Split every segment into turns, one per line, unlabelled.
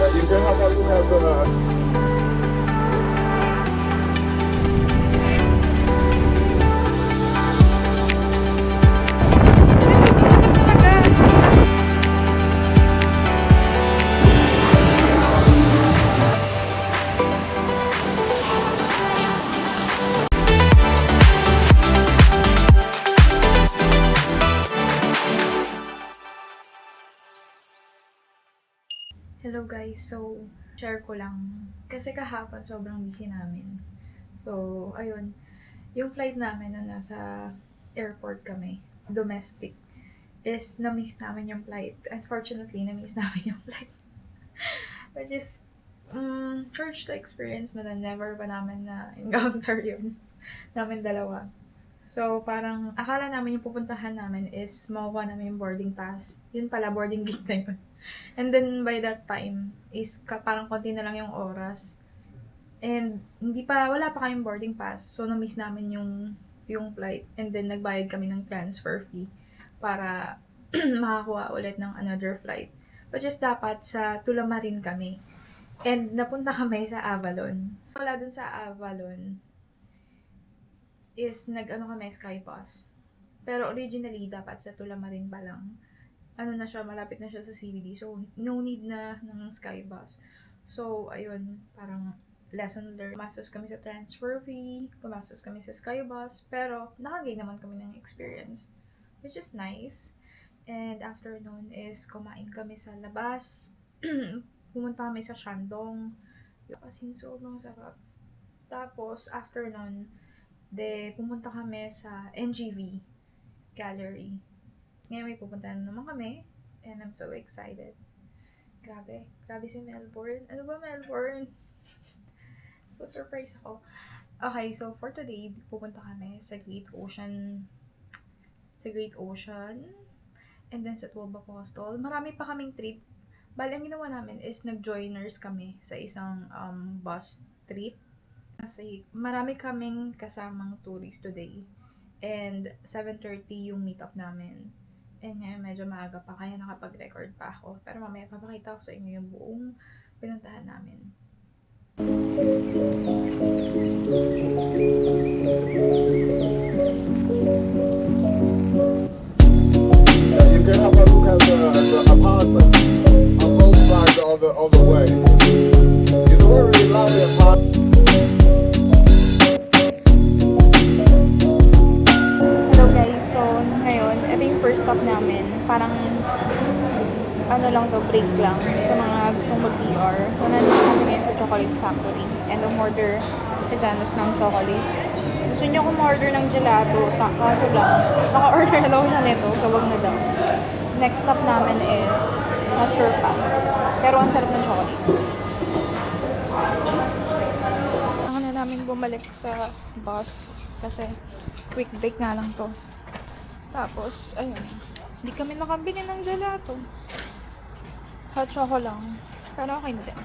You can have
Hello guys, so share ko lang. Kasi kahapon sobrang busy namin. So, ayun. Yung flight namin na nasa airport kami, domestic, is na-miss namin yung flight. Unfortunately, na-miss namin yung flight. Which is, church to experience na never pa namin na encounter yun. Namin dalawa. So, parang akala namin yung pupuntahan namin is makuha namin yung boarding pass. Yun pala, boarding gate na yun. And then, by that time, is parang konti na lang yung oras. And, wala pa kayong boarding pass. So, na-miss namin yung flight. And then, nagbayad kami ng transfer fee para makakuha ulit ng another flight. Which is dapat sa Tulamarin kami. And, napunta kami sa Avalon. Wala dun sa Avalon is kami Skybus. Pero originally, dapat sa Tulamarin pa lang. Malapit na siya sa CBD. So, no need na ng Skybus. So, ayun, parang lesson learned. Gumastos kami sa transfer fee, gumastos kami sa Skybus, pero nakagain naman kami ng experience, which is nice. And after nun is kumain kami sa labas. Pumunta kami sa Shandong. Kasi sobrang sarap. Tapos, after nun, pumunta kami sa NGV Gallery. Ngayon may pupuntahan naman kami. And I'm so excited. Grabe si Melbourne. Ano ba Melbourne? So surprise ako. Okay, so for today, pupunta kami sa Great Ocean. And then sa 12 Apostol. Marami pa kaming trip. Bali, ang ginawa namin is nag-joiners kami sa isang bus trip. Kasi marami kaming kasamang tourists today. And 7:30 yung meetup namin. And ngayon medyo maaga pa kaya nakapag-record pa ako. Pero mamaya papakita ko sa inyo yung buong pinuntahan namin.
You can have a look at the apartment on both sides of the way. It's a very lovely apartment.
Hello guys, so ngayon, ito yung first stop namin. Parang break lang sa mga gusto mag-CR. So nandito kami ngayon sa Chocolate Factory and umorder si Janus ng chocolate. Gusto niya order ng gelato, kaso lang, naka-order na daw siya nito, so wag na daw. Next stop namin is, not sure pa, pero ang sarap ng chocolate. Ako na namin bumalik sa bus kasi quick break nga lang to. Tapos, ayun, hindi kami nakabili ng gelato. Hot choco lang, pero okay na din.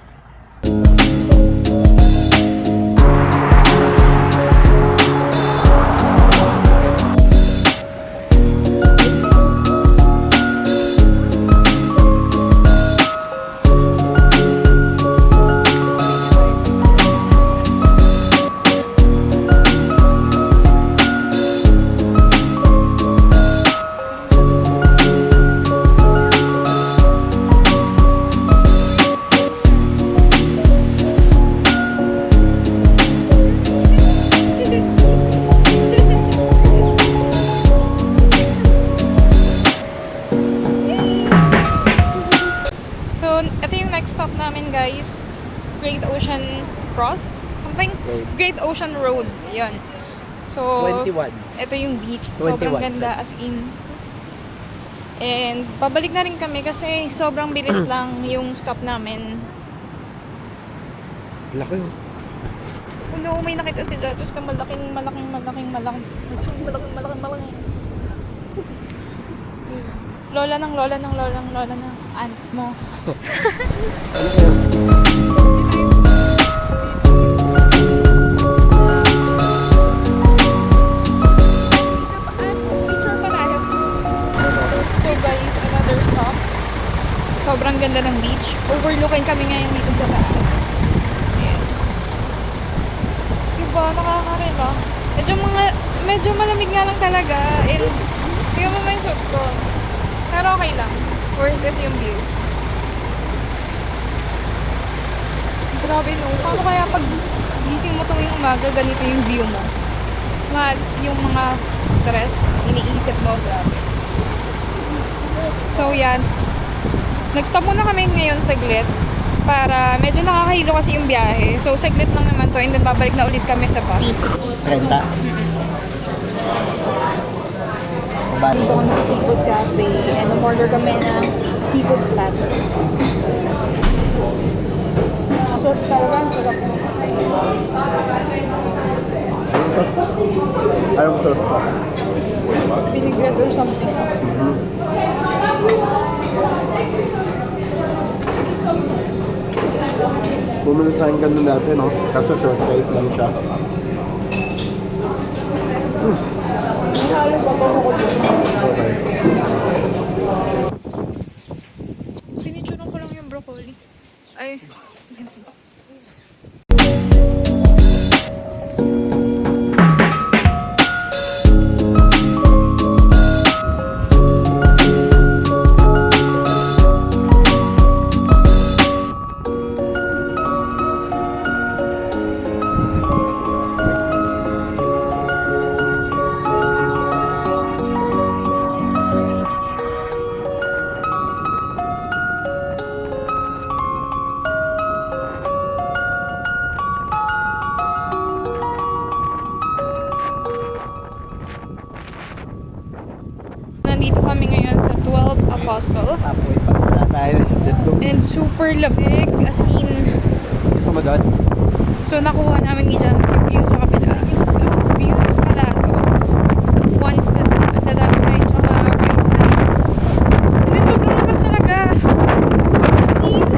Stop namin guys, Great Ocean Cross, something, Great Ocean Road, yun. So,
21.
Ito yung beach, sobrang ganda as in. And pabalik na rin kami kasi sobrang bilis lang yung stop namin.
Laki oh.
Kung may nakita si Jatus na malaking. Lola ng aunt mo. So guys, another stop. sobrang ganda ng beach. Overlooking kami ngayon dito sa taas. Ayan. Diba, nakaka-relax. Medyo malamig nga lang talaga. And, tingnan mo may suit ko. Pero okay lang. Worth it yung view. Grabe no. Paano kaya pag gising mo tuwing umaga, ganito yung view mo? Mas yung mga stress, iniisip mo, grabe. So yan. Nag-stop muna kami ngayon saglit para medyo nakakahilo kasi yung biyahe. So saglit lang naman to and then babalik na ulit kami sa bus.
30.
Dito kami sa Seafood Cafe and umorder kami ng seafood platter. Sauce talaga, ang sarap.
Anong sauce pa?
Vinaigrette or something.
Bumili tayong ganun natin, no? Kaso short life lang siya. Okay.
Pinicturean ko lang yung broccoli. Ay, nandito kami ngayon sa 12 Apostle.
Halfway pa na tayo. Let's go.
And super lamig, as in.
Gusto mo doon?
So nakuha namin ni John yung view sa kabila. Two views pala to. One's the left side tsaka right side. And then sobrang lakas talaga. As in.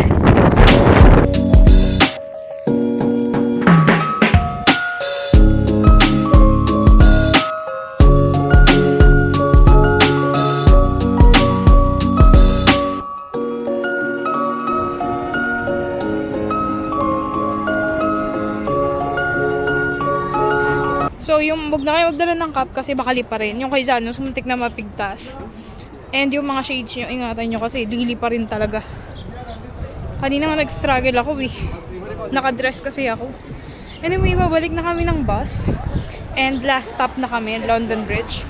So, yung wag na kayo magdala ng cup kasi baka lipa rin. Yung kay Janos, muntik na mapigtas. And yung mga shades nyo, ingatan nyo kasi lili pa rin talaga. Kanina nga nag-struggle ako eh. Nakadress kasi ako. Anyway, babalik na kami ng bus. And last stop na kami, London Bridge.